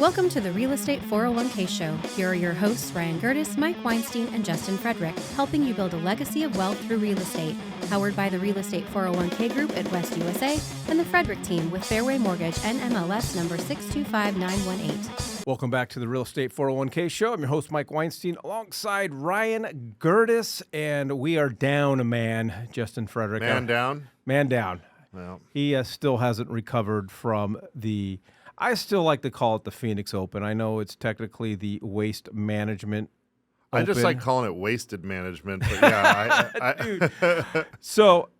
Welcome to the Real Estate 401k Show. Here are your hosts, Ryan Gerdes, Mike Weinstein, and Justin Frederick, helping you build a legacy of wealth through real estate. Powered by the Real Estate 401k Group at West USA and the Frederick team with Fairway Mortgage and MLS number 625918. Welcome back to the Real Estate 401k Show. I'm your host, Mike Weinstein, alongside Ryan Gerdes, and we are down a man, Justin Frederick. Man down? Man down. Well, He still hasn't recovered from I still like to call it the Phoenix Open. I know it's technically the Waste Management I just Open. like calling it wasted management, but yeah. Dude. So,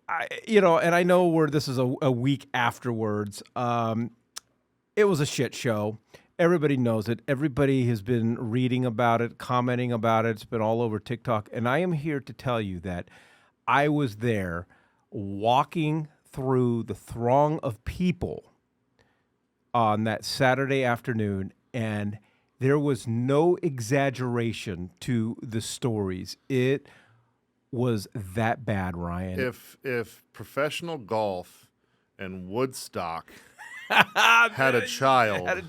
and I know where this is a week afterwards. It was a shit show. Everybody knows it. Everybody has been reading about it, commenting about it. It's been all over TikTok. And I am here to tell you that I was there walking through the throng of people on that Saturday afternoon, and there was no exaggeration to the stories. It was that bad, Ryan. If professional golf and Woodstock had a child,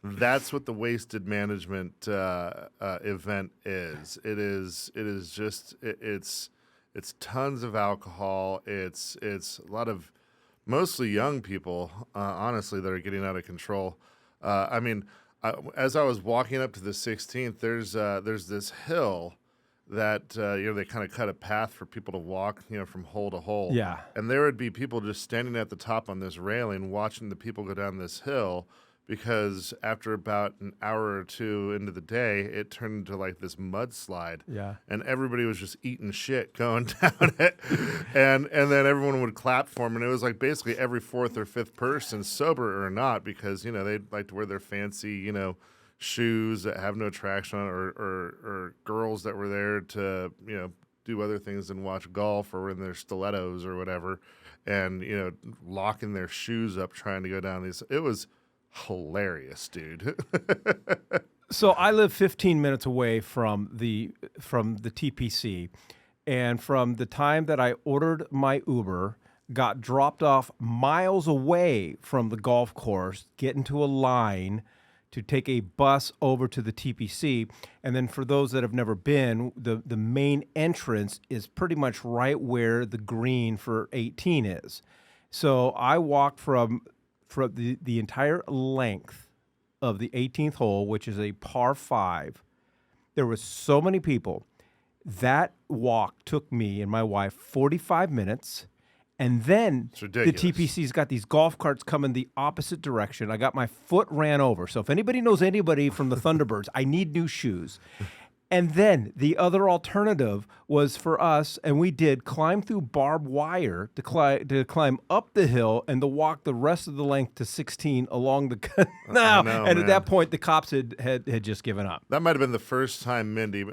that's what the wasted management event is. It's tons of alcohol. It's a lot of mostly young people, honestly, that are getting out of control. As I was walking up to the 16th, there's this hill that they kind of cut a path for people to walk, from hole to hole. Yeah. And there would be people just standing at the top on this railing, watching the people go down this hill, because after about an hour or two into the day, it turned into like this mudslide. Yeah. And everybody was just eating shit going down it. And then everyone would clap for them. And it was like basically every fourth or fifth person, sober or not, because, they'd like to wear their fancy, shoes that have no traction on it, or girls that were there to, do other things than watch golf, or in their stilettos or whatever, and, locking their shoes up trying to go down these. It was hilarious, dude. So I live 15 minutes away from the TPC, and from the time that I ordered my Uber, got dropped off miles away from the golf course, get into a line to take a bus over to the TPC, and then for those that have never been, the main entrance is pretty much right where the green for 18 is. So I walked from the entire length of the 18th hole, which is a par 5. There was so many people. That walk took me and my wife 45 minutes. And then the TPC's got these golf carts coming the opposite direction. I got my foot ran over. So if anybody knows anybody from the Thunderbirds, I need new shoes. And then the other alternative was for us, and we did climb through barbed wire to climb up the hill and to walk the rest of the length to 16 along the canal. At that point, the cops had just given up. That might have been the first time Mindy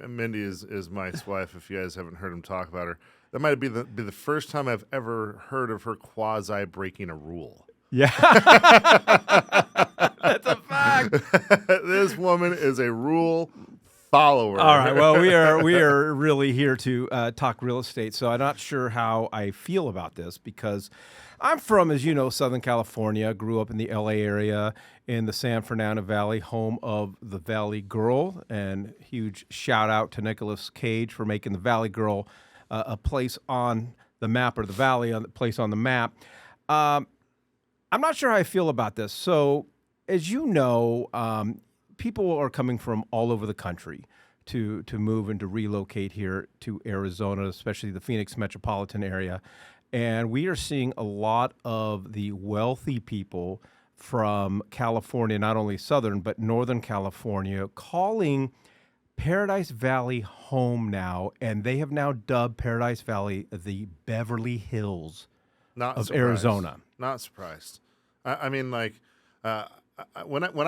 is Mike's wife, if you guys haven't heard him talk about her. That might be the first time I've ever heard of her quasi breaking a rule. Yeah. That's a fact. This woman is a rule follower. All right. Well, we are really here to talk real estate. So I'm not sure how I feel about this, because I'm from, as you know, Southern California. Grew up in the LA area in the San Fernando Valley, home of the Valley Girl. And huge shout out to Nicolas Cage for making the Valley Girl a place on the map, or the Valley on the place on the map. I'm not sure how I feel about this. So, as you know, people are coming from all over the country to move and to relocate here to Arizona, especially the Phoenix metropolitan area. And we are seeing a lot of the wealthy people from California, not only Southern, but Northern California, calling Paradise Valley home now. And they have now dubbed Paradise Valley the Beverly Hills of Arizona. Not surprised. When I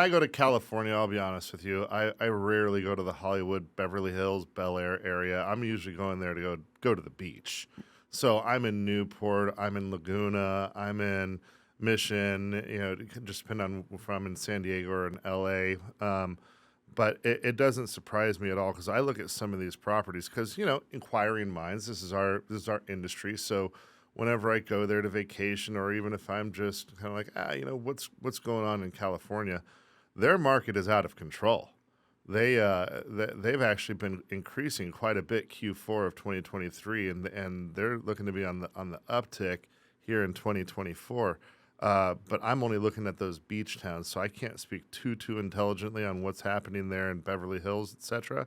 go to California, I'll be honest with you, I rarely go to the Hollywood, Beverly Hills, Bel Air area. I'm usually going there to go to the beach. So I'm in Newport, I'm in Laguna, I'm in Mission. It could just depend on if I'm in San Diego or in LA. But it doesn't surprise me at all, because I look at some of these properties, because inquiring minds. This is our industry. So whenever I go there to vacation, or even if I'm just kind of like, what's going on in California, their market is out of control. They've actually been increasing quite a bit Q4 of 2023, and they're looking to be on the uptick here in 2024. But I'm only looking at those beach towns, so I can't speak too intelligently on what's happening there in Beverly Hills, etc.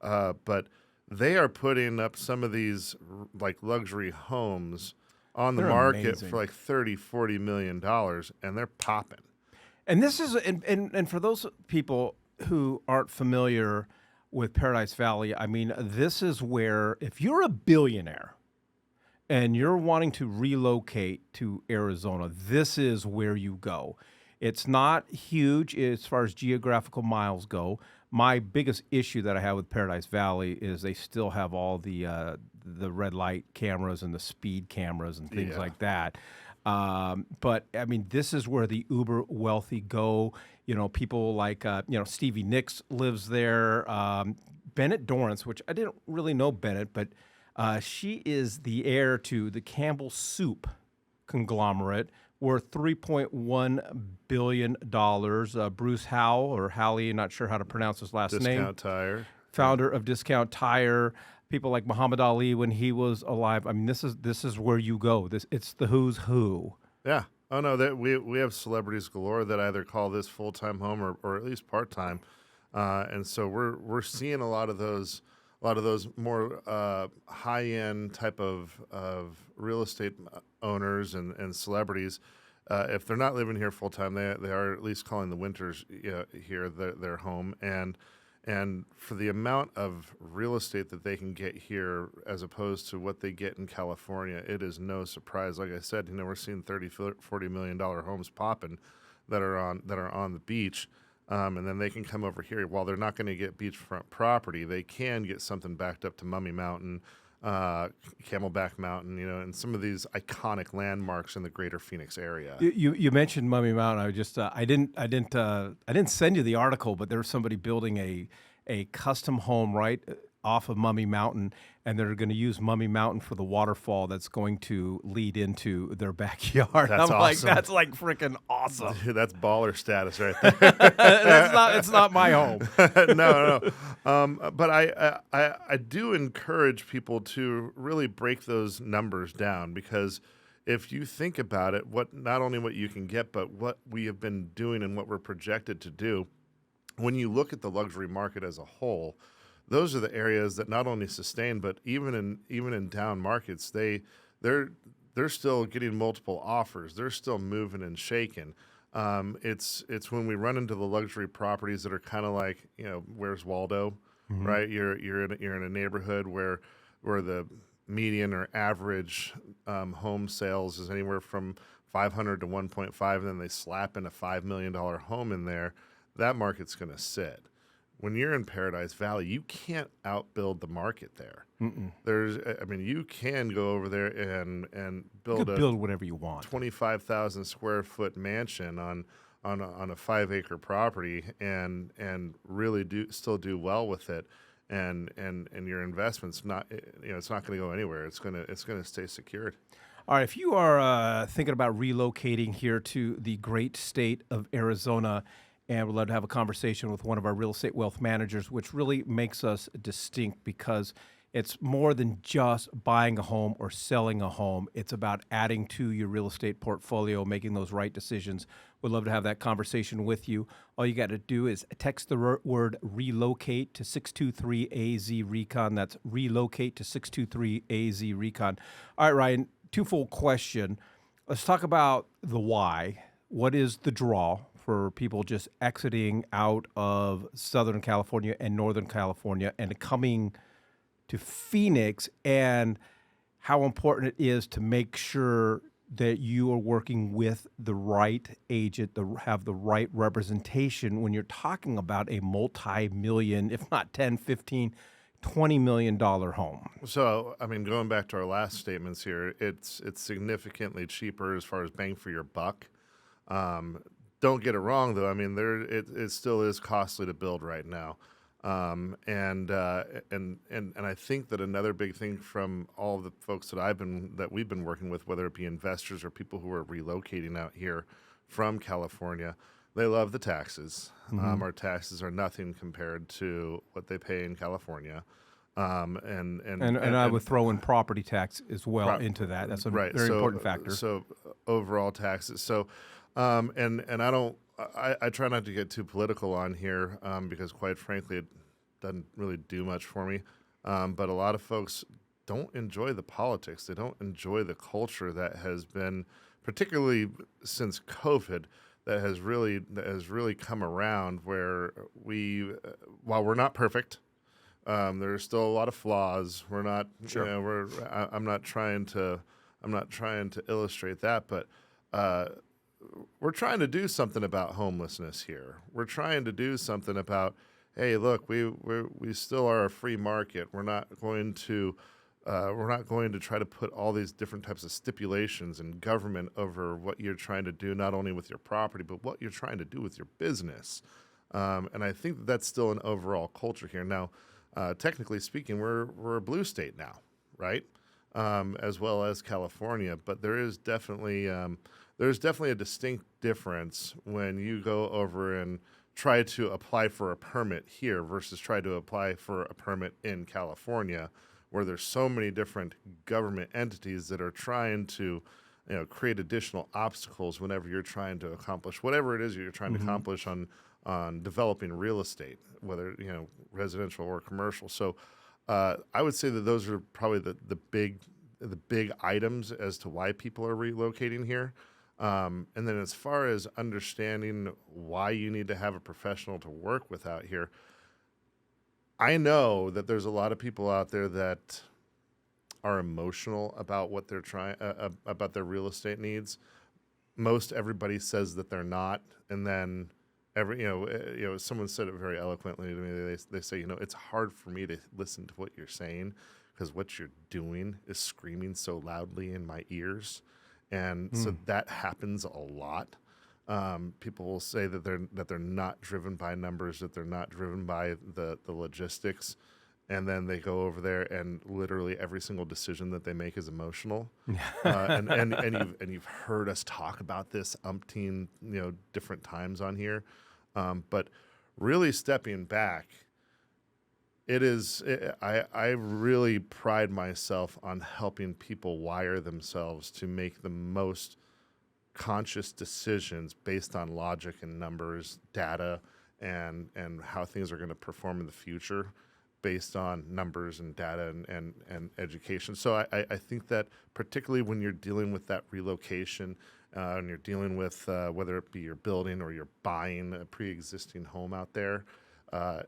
But they are putting up some of these like luxury homes on the They're market amazing. for like $30-40 million, and they're popping. And this is, and for those people who aren't familiar with Paradise Valley, I mean, this is where if you're a billionaire and you're wanting to relocate to Arizona, this is where you go. It's not huge as far as geographical miles go. My biggest issue that I have with Paradise Valley is they still have all the red light cameras and the speed cameras and things like that. But I mean, this is where the uber wealthy go. You know, people like Stevie Nicks lives there. Bennett Dorrance, which I didn't really know Bennett, but she is the heir to the Campbell Soup conglomerate, worth $3.1 billion. Bruce Howell, or Halley, not sure how to pronounce his last name. Discount Tire. Founder of Discount Tire. People like Muhammad Ali when he was alive. I mean, this is where you go. It's the who's who. Yeah. Oh no, that we have celebrities galore that either call this full-time home or at least part-time, and so we're seeing a lot of those more high-end type of real estate owners and celebrities. If they're not living here full-time, they are at least calling the winters here their home, and for the amount of real estate that they can get here as opposed to what they get in California, it is no surprise. Like I said, we're seeing $30-40 million homes popping that are on the beach, and then they can come over here. While they're not going to get beachfront property, they can get something backed up to Mummy Mountain, Camelback Mountain, and some of these iconic landmarks in the greater Phoenix area. You mentioned Mummy Mountain. I just I didn't send you the article, but there's somebody building a custom home right off of Mummy Mountain, and they're going to use Mummy Mountain for the waterfall that's going to lead into their backyard. That's I'm awesome. like, that's like freaking awesome. Dude, that's baller status right there. It's not my home. No. But I do encourage people to really break those numbers down, because if you think about it, not only what you can get, but what we have been doing and what we're projected to do, when you look at the luxury market as a whole, those are the areas that not only sustain, but even in down markets, they're still getting multiple offers. They're still moving and shaking. It's when we run into the luxury properties that are kind of like, where's Waldo, right? You're in a neighborhood where the median or average home sales is anywhere from 500 to 1.5, and then they slap in a $5 million home in there. That market's going to sit. When you're in Paradise Valley, you can't outbuild the market there. You can go over there and build whatever you want. 25,000 square foot mansion on a 5-acre property and really still do well with it. And your investment's it's not going to go anywhere. It's going to stay secured. All right, if you are thinking about relocating here to the great state of Arizona, and we'd love to have a conversation with one of our real estate wealth managers, which really makes us distinct, because it's more than just buying a home or selling a home. It's about adding to your real estate portfolio, making those right decisions. We'd love to have that conversation with you. All you got to do is text the word relocate to 623-AZ-RECON. That's relocate to 623-AZ-RECON. All right, Ryan, twofold question. Let's talk about the why. What is the draw for people just exiting out of Southern California and Northern California and coming to Phoenix, and how important it is to make sure that you are working with the right agent, to have the right representation when you're talking about a multi-million, if not 10, 15, $20 million home? So, going back to our last statements here, it's significantly cheaper as far as bang for your buck. Don't get it wrong, though. It still is costly to build right now, and I think that another big thing from all the folks that we've been working with, whether it be investors or people who are relocating out here from California, They love the taxes. Our taxes are nothing compared to what they pay in California. And I would throw in property tax as well into that. That's a very important factor. So overall taxes. So, and I don't. I try not to get too political on here because, quite frankly, it doesn't really do much for me. But a lot of folks don't enjoy the politics. They don't enjoy the culture that has been, particularly since COVID, that has really come around. Where we, while we're not perfect. There's still a lot of flaws. We're not. Sure. You know, I'm not trying to illustrate that, but we're trying to do something about homelessness here. We're trying to do something about. Hey, look, we still are a free market. We're not going to try to put all these different types of stipulations in government over what you're trying to do, not only with your property, but what you're trying to do with your business. And I think that's still an overall culture here now. Technically speaking, we're a blue state now, right? As well as California, but there's definitely a distinct difference when you go over and try to apply for a permit here versus try to apply for a permit in California, where there's so many different government entities that are trying to, create additional obstacles whenever you're trying to accomplish whatever it is you're trying to accomplish on developing real estate, whether residential or commercial. So I would say that those are probably the big items as to why people are relocating here. And then as far as understanding why you need to have a professional to work with out here, I know that there's a lot of people out there that are emotional about what they're trying about their real estate needs. Most everybody says that they're not, and then someone said it very eloquently to me. They say, it's hard for me to listen to what you're saying because what you're doing is screaming so loudly in my ears, and so that happens a lot. People will say that they're not driven by numbers, that they're not driven by the logistics, and then they go over there and literally every single decision that they make is emotional. And you've heard us talk about this umpteen different times on here, but really stepping back, I really pride myself on helping people wire themselves to make the most conscious decisions based on logic and numbers, data, and how things are going to perform in the future based on numbers and data and education. So I think that particularly when you're dealing with that relocation and you're dealing with whether it be you're building or you're buying a pre-existing home out there,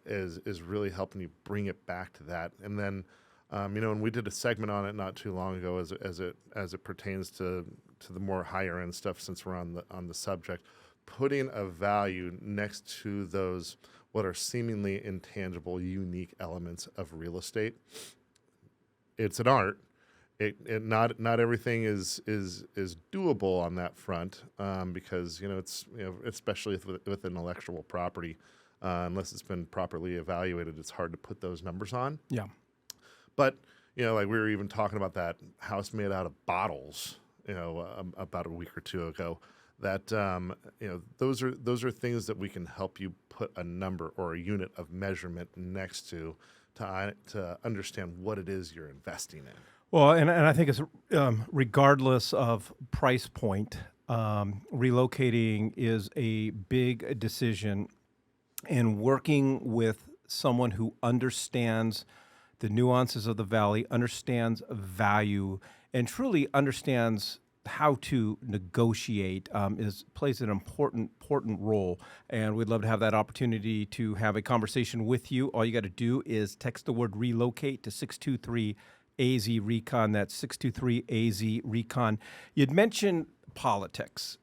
is really helping you bring it back to that. And then, and we did a segment on it not too long ago as it pertains to the more higher end stuff. Since we're on the subject, putting a value next to those what are seemingly intangible, unique elements of real estate. It's an art. Not everything is doable on that front because it's especially with intellectual property. Unless it's been properly evaluated, it's hard to put those numbers on. Yeah. But, like we were even talking about that house made out of bottles, about a week or two ago, that, those are things that we can help you put a number or a unit of measurement next to understand what it is you're investing in. Well, and I think it's regardless of price point, relocating is a big decision. And working with someone who understands the nuances of the valley, understands value, and truly understands how to negotiate plays an important role. And we'd love to have that opportunity to have a conversation with you. All you got to do is text the word relocate to 623-AZ-RECON. That's 623-AZ-RECON. You'd mentioned politics.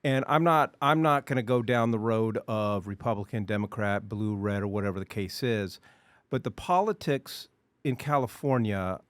And I'm not going to go down the road of Republican, Democrat, blue, red, or whatever the case is. But the politics in California,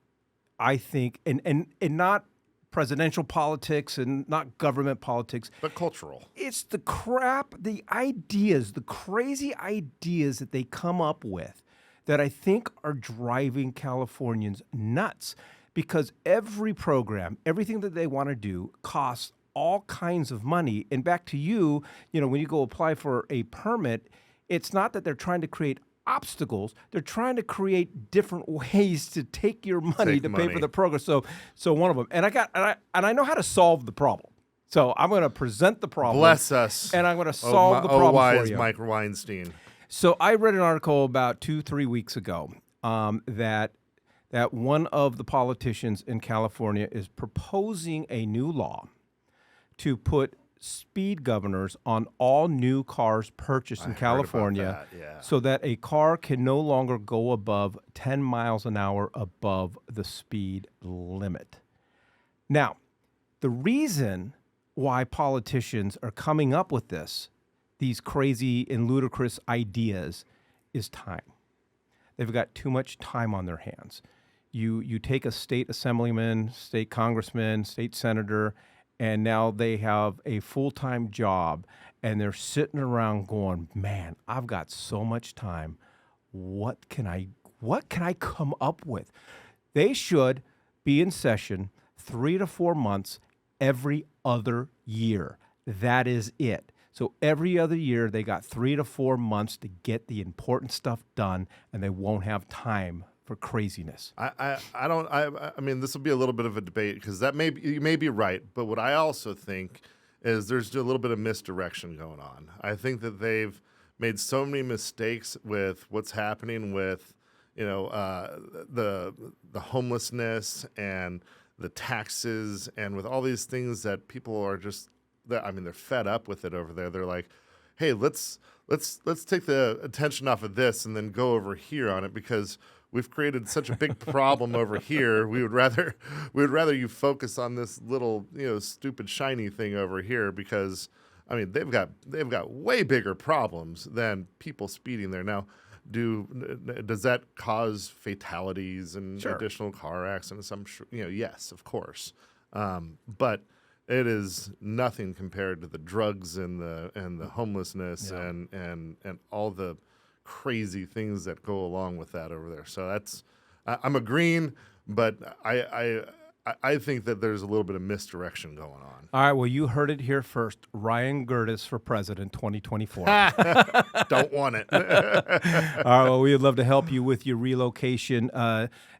I think, and not presidential politics and not government politics. But cultural. It's the crap, the ideas, the crazy ideas that they come up with that I think are driving Californians nuts. Because every program, everything that they want to do costs all kinds of money. And back to you, when you go apply for a permit, it's not that they're trying to create obstacles. They're trying to create different ways to take your money to pay for the program. So one of them, and I know how to solve the problem. So I'm going to present the problem. Bless us. And I'm going to solve the problem wise for you. Mike Weinstein. So I read an article about 2-3 weeks ago that one of the politicians in California is proposing a new law to put speed governors on all new cars purchased in California, so that a car can no longer go above 10 miles an hour above the speed limit. Now, the reason why politicians are coming up with these crazy and ludicrous ideas is time. They've got too much time on their hands. You take a state assemblyman, state congressman, state senator, and now they have a full-time job, and they're sitting around going, man, I've got so much time. What can I come up with? They should be in session 3 to 4 months every other year. That is it. So every other year, they got 3 to 4 months to get the important stuff done, and they won't have time for craziness. I mean, this will be a little bit of a debate, because you may be right, but what I also think is there's a little bit of misdirection going on. I think that they've made so many mistakes with what's happening with, the homelessness and the taxes, and with all these things that people are they're fed up with it over there. They're like, hey, let's take the attention off of this and then go over here on it, because we've created such a big problem over here. We would rather you focus on this little, stupid shiny thing over here, because they've got way bigger problems than people speeding there. Now, does that cause fatalities and additional car accidents? Yes, of course. But it is nothing compared to the drugs and the homelessness and all the crazy things that go along with that over there. So I'm agreeing, but I think that there's a little bit of misdirection going on. All right, well, you heard it here first. Ryan Gerdes for president 2024. Don't want it. All right, well, we would love to help you with your relocation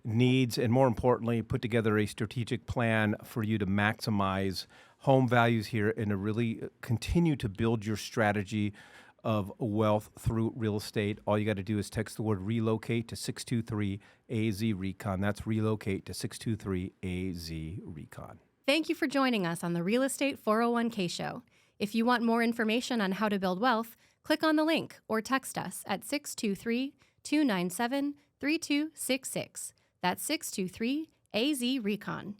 needs, and more importantly, put together a strategic plan for you to maximize home values here and to really continue to build your strategy of wealth through real estate. All you got to do is text the word relocate to 623-AZ-RECON. That's relocate to 623-AZ-RECON. Thank you for joining us on the Real Estate 401k Show. If you want more information on how to build wealth, click on the link or text us at 623-297-3266. That's 623-AZ-RECON.